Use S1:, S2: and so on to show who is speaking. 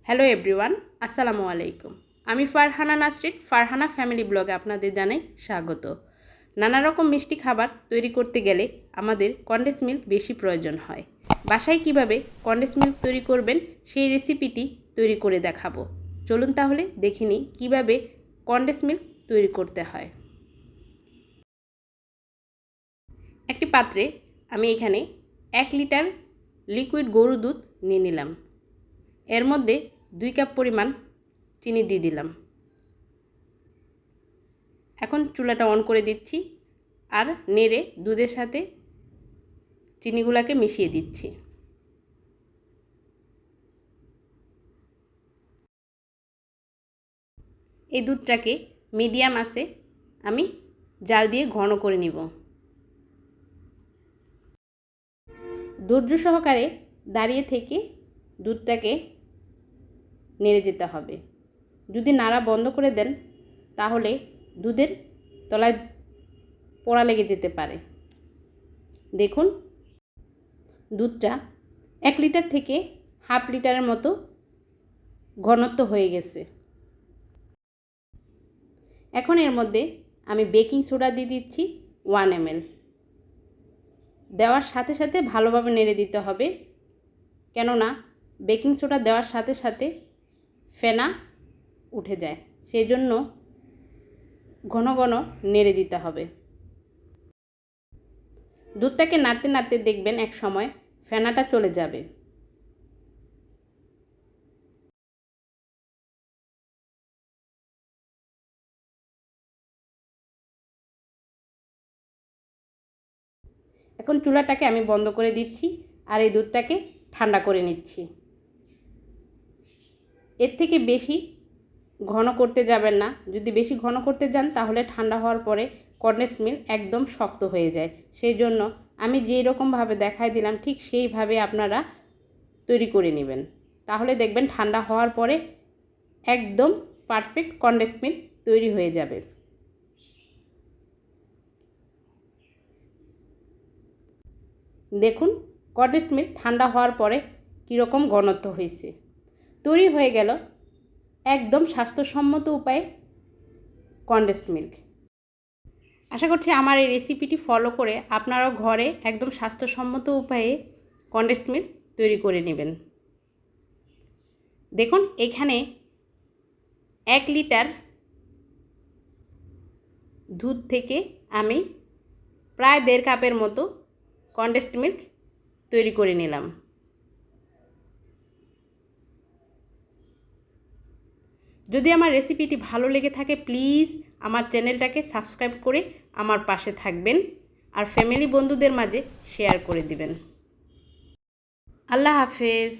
S1: Hello everyone, আসসালামু আলাইকুম। আমি ফারহানা নাসরিন, ফারহানা ফ্যামিলি ব্লগে আপনাদের জানাই স্বাগত। নানা রকম মিষ্টি খাবার তৈরি করতে গেলে আমাদের কনডেন্স মিল্ক বেশি প্রয়োজন হয়। বাসায় কিভাবে কনডেন্স মিল্ক তৈরি করবেন সেই রেসিপিটি তৈরি করে দেখাবো। চলুন তাহলে দেখে নিই কীভাবে কনডেন্স মিল্ক তৈরি করতে হয়। একটি পাত্রে আমি এখানে 1 লিটার লিকুইড গরুর দুধ নিয়ে নিলাম। এর মধ্যে 2 কাপ পরিমাণ চিনি দিয়ে দিলাম। এখন চুলাটা অন করে দিচ্ছি আর নেড়ে দুধের সাথে চিনিগুলোকে মিশিয়ে দিচ্ছি। এই দুধটাকে মিডিয়াম আঁচে আমি জাল দিয়ে ঘন করে নিব। ধৈর্য সহকারে দাঁড়িয়ে থেকে দুধটাকে নেড়ে যেতে হবে। যদি নাড়া বন্ধ করে দেন তাহলে দুধের তলায় পোড়া লেগে যেতে পারে। দেখুন দুধটা 1 লিটার থেকে হাফ লিটারের মতো ঘনত্ব হয়ে গেছে। এখন এর মধ্যে আমি বেকিং সোডা দিয়ে দিচ্ছি 1 ml। দেওয়ার সাথে সাথে ভালোভাবে নেড়ে দিতে হবে, কেননা বেকিং সোডা দেওয়ার সাথে সাথে ফেনা উঠে যায়, সেই জন্য ঘন ঘন নেড়ে দিতে হবে। দুধটাকে নাড়তে নাড়তে দেখবেন এক সময় ফেনাটা চলে যাবে। এখন চুলাটাকে আমি বন্ধ করে দিচ্ছি আর এই দুধটাকে ঠান্ডা করে নিচ্ছি। এর থেকে বেশি ঘন করতে যাবেন না। যদি বেশি ঘন করতে যান তাহলে ঠান্ডা হওয়ার পরে কনডেন্স মিল্ক একদম শক্ত হয়ে যায়। সেই জন্য আমি যেই রকমভাবে দেখাই দিলাম ঠিক সেইভাবে আপনারা তৈরি করে নেবেন। তাহলে দেখবেন ঠান্ডা হওয়ার পরে একদম পারফেক্ট কনডেন্স মিল্ক তৈরি হয়ে যাবে। দেখুন কনডেন্স মিল্ক ঠান্ডা হওয়ার পরে কীরকম ঘনত্ব হয়েছে। তৈরি হয়ে গেল একদম স্বাস্থ্যসম্মত উপায়ে কনডেন্স মিল্ক। আশা করছি আমার এই রেসিপিটি ফলো করে আপনারাও ঘরে একদম স্বাস্থ্যসম্মত উপায়ে কনডেন্স মিল্ক তৈরি করে নেবেন। দেখুন এখানে 1 লিটার দুধ থেকে আমি প্রায় 1.5 কাপের মতো কনডেন্সড মিল্ক তৈরি করে নিলাম। যদি আমার রেসিপিটি ভালো লেগে থাকে প্লিজ আমার চ্যানেলটাকে সাবস্ক্রাইব করে আমার পাশে থাকবেন আর ফ্যামিলি বন্ধুদের মাঝে শেয়ার করে দিবেন। আল্লাহ হাফেজ।